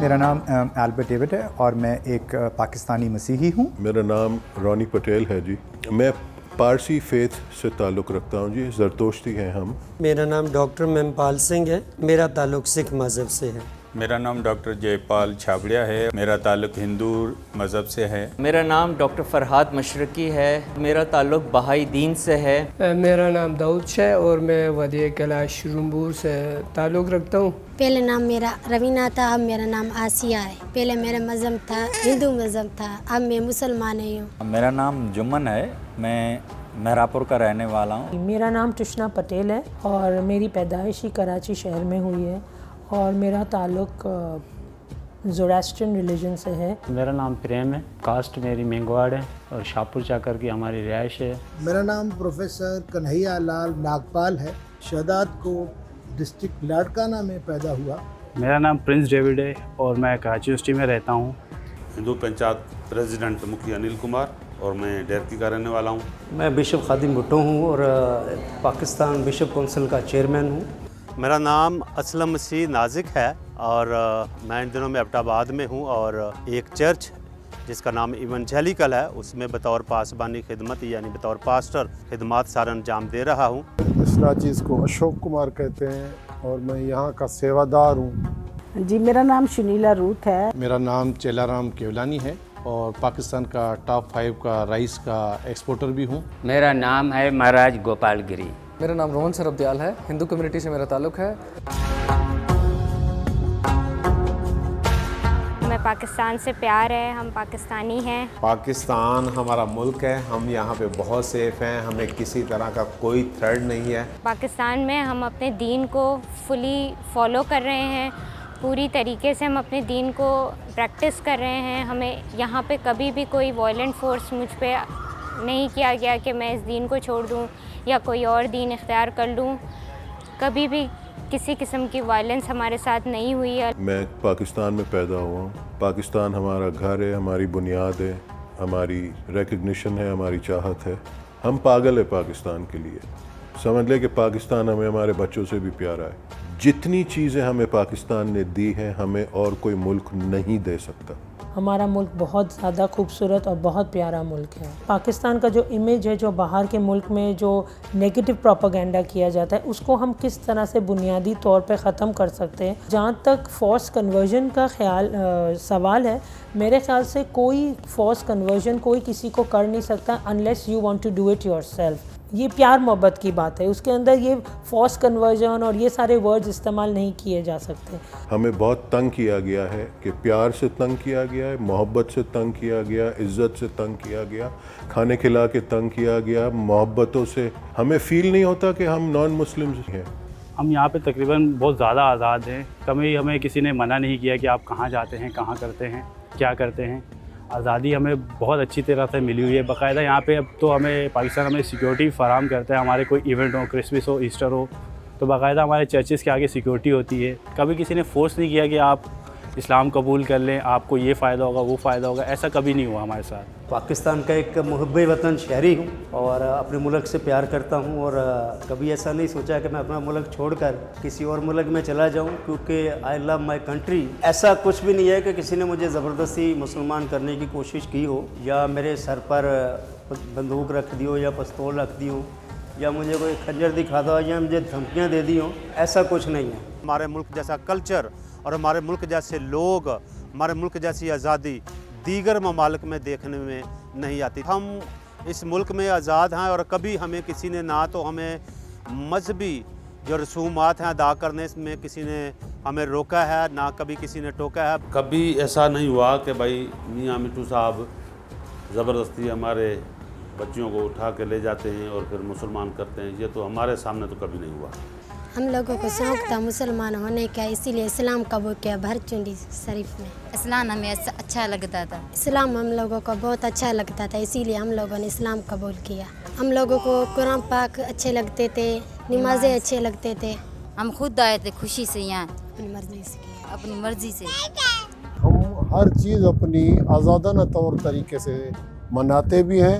میرا نام Albert David ہے اور میں ایک پاکستانی مسیحی ہوں۔ میرا نام رونی پٹیل ہے جی، میں پارسی فیتھ سے تعلق رکھتا ہوں جی، زرتشتی ہیں ہم۔ میرا نام ڈاکٹر مہمپال سنگھ ہے، میرا تعلق سکھ مذہب سے ہے۔ میرا نام ڈاکٹر جے پال چھابڑیا ہے، میرا تعلق ہندو مذہب سے ہے۔ میرا نام ڈاکٹر فرحات مشرقی ہے، میرا تعلق بہائی دین سے ہے۔ میرا نام داؤد ہے اور میں وادی کیلاش رمبور سے تعلق رکھتا ہوں۔ پہلے نام میرا روینہ تھا، اب میرا نام آسیہ ہے۔ پہلے میرا مذہب تھا ہندو مذہب تھا، اب میں مسلمان ہوں۔ میرا نام جمن ہے، میں مہراپور کا رہنے والا ہوں۔ میرا نام تشنا پٹیل ہے اور میری پیدائش ہی کراچی شہر میں ہوئی ہے اور میرا تعلق زوراسٹرن ریلیجن سے ہے۔ میرا نام پریم ہے، کاسٹ میری مینگواڑ ہے اور شاہپور چاکر کی ہماری رہائش ہے۔ میرا نام پروفیسر کنہیا لال ناگپال ہے، شہداد کو ڈسٹرکٹ لاڑکانہ میں پیدا ہوا۔ میرا نام پرنس ڈیوڈ ہے اور میں کراچی یونیورسٹی میں رہتا ہوں۔ ہندو پنچایت پریزیڈنٹ مکھی انل کمار اور میں ڈیرکی کا رہنے والا ہوں۔ میں بشپ خادم بھٹو ہوں اور پاکستان بشپ کونسل کا چیئرمین ہوں۔ میرا نام اسلم مسیح نازک ہے اور میں ان دنوں میں ایبٹ آباد میں ہوں اور ایک چرچ جس کا نام ایونجیلیکل ہے اس میں بطور پاسبانی خدمت یعنی بطور پاسٹر خدمات سارا انجام دے رہا ہوں۔ اس ناچیز کو اشوک کمار کہتے ہیں اور میں یہاں کا سیوادار ہوں۔ جی میرا نام شنیلا روت ہے۔ میرا نام چیلا رام کیولانی ہے اور پاکستان کا ٹاپ 5 کا رائس کا ایکسپورٹر بھی ہوں۔ میرا نام ہے مہاراج گوپال گری۔ میرا نام روہن سرب دیال ہے، ہندو کمیونٹی سے میرا تعلق ہے۔ ہمیں پاکستان سے پیار ہے، ہم پاکستانی ہیں۔ پاکستان ہمارا ملک ہے، ہم یہاں پہ بہت سیف ہیں، ہمیں کسی طرح کا کوئی تھریٹ نہیں ہے۔ پاکستان میں ہم اپنے دین کو فلی فالو کر رہے ہیں، پوری طریقے سے ہم اپنے دین کو پریکٹس کر رہے ہیں۔ ہمیں یہاں پہ کبھی بھی کوئی وائلنٹ فورس مجھ پہ نہیں کیا گیا کہ میں اس دین کو چھوڑ دوں یا کوئی اور دین اختیار کر لوں۔ کبھی بھی کسی قسم کی وائلنس ہمارے ساتھ نہیں ہوئی ہے۔ میں پاکستان میں پیدا ہوا ہوں، پاکستان ہمارا گھر ہے، ہماری بنیاد ہے، ہماری ریکگنیشن ہے، ہماری چاہت ہے۔ ہم پاگل ہیں پاکستان کے لیے، سمجھ لے کہ پاکستان ہمیں ہمارے بچوں سے بھی پیارا ہے۔ جتنی چیزیں ہمیں پاکستان نے دی ہیں ہمیں اور کوئی ملک نہیں دے سکتا۔ ہمارا ملک بہت زیادہ خوبصورت اور بہت پیارا ملک ہے۔ پاکستان کا جو امیج ہے، جو باہر کے ملک میں جو نیگیٹو پروپیگنڈا کیا جاتا ہے، اس کو ہم کس طرح سے بنیادی طور پہ ختم کر سکتے ہیں۔ جہاں تک فورس کنورژن کا سوال ہے، میرے خیال سے کوئی فورس کنورژن کوئی کسی کو کر نہیں سکتا unless you want to do it yourself. یہ پیار محبت کی بات ہے، اس کے اندر یہ فورس کنورژن اور یہ سارے ورڈز استعمال نہیں کیے جا سکتے۔ ہمیں بہت تنگ کیا گیا ہے، کہ پیار سے تنگ کیا گیا ہے، محبت سے تنگ کیا گیا، عزت سے تنگ کیا گیا، کھانے کھلا کے تنگ کیا گیا، محبتوں سے ہمیں فیل نہیں ہوتا کہ ہم نان مسلم ہیں۔ ہم یہاں پہ تقریباً بہت زیادہ آزاد ہیں، کبھی ہمیں کسی نے منع نہیں کیا کہ آپ کہاں جاتے ہیں، کہاں کرتے ہیں، کیا کرتے ہیں۔ آزادی ہمیں بہت اچھی طرح سے ملی ہوئی ہے۔ باقاعدہ یہاں پہ اب تو ہمیں پاکستان ہمیں سیکورٹی فراہم کرتا ہے، ہمارے کوئی ایونٹ ہو، کرسمس ہو، ایسٹر ہو، تو باقاعدہ ہمارے چرچز کے آگے سیکورٹی ہوتی ہے۔ کبھی کسی نے فورس نہیں کیا کہ آپ اسلام قبول کر لیں، آپ کو یہ فائدہ ہوگا، وہ فائدہ ہوگا، ایسا کبھی نہیں ہوا ہمارے ساتھ۔ پاکستان کا ایک محب وطن شہری ہوں اور اپنے ملک سے پیار کرتا ہوں اور کبھی ایسا نہیں سوچا کہ میں اپنا ملک چھوڑ کر کسی اور ملک میں چلا جاؤں، کیونکہ آئی لو مائی کنٹری۔ ایسا کچھ بھی نہیں ہے کہ کسی نے مجھے زبردستی مسلمان کرنے کی کوشش کی ہو یا میرے سر پر بندوق رکھ دی ہو یا پستول رکھ دی ہو یا مجھے کوئی خنجر دکھاتا ہو یا مجھے دھمکیاں دے دی ہوں، ایسا کچھ نہیں ہے۔ ہمارے ملک جیسا کلچر اور ہمارے ملک جیسے لوگ، ہمارے ملک جیسی آزادی دیگر ممالک میں دیکھنے میں نہیں آتی۔ ہم اس ملک میں آزاد ہیں اور کبھی ہمیں کسی نے نہ تو ہمیں مذہبی جو رسومات ہیں ادا کرنے میں کسی نے ہمیں روکا ہے، نہ کبھی کسی نے ٹوکا ہے۔ کبھی ایسا نہیں ہوا کہ بھائی میاں مٹھو صاحب زبردستی ہمارے بچیوں کو اٹھا کے لے جاتے ہیں اور پھر مسلمان کرتے ہیں، یہ تو ہمارے سامنے تو کبھی نہیں ہوا۔ ہم لوگوں کو شوق تھا مسلمان ہونے کا، اسی لیے اسلام قبول کیا بھرچنڈی شریف میں۔ اسلام ہمیں اچھا لگتا تھا، اسلام ہم لوگوں کو بہت اچھا لگتا تھا، اسی لیے ہم لوگوں نے اسلام قبول کیا۔ ہم لوگوں کو قرآن پاک اچھے لگتے تھے، نمازیں اچھے لگتے تھے۔ ہم خود آئے تھے خوشی سے یہاں، اپنی مرضی سے کیا، اپنی مرضی سے۔ ہم ہر چیز اپنی آزادانہ طور طریقے سے مناتے بھی ہیں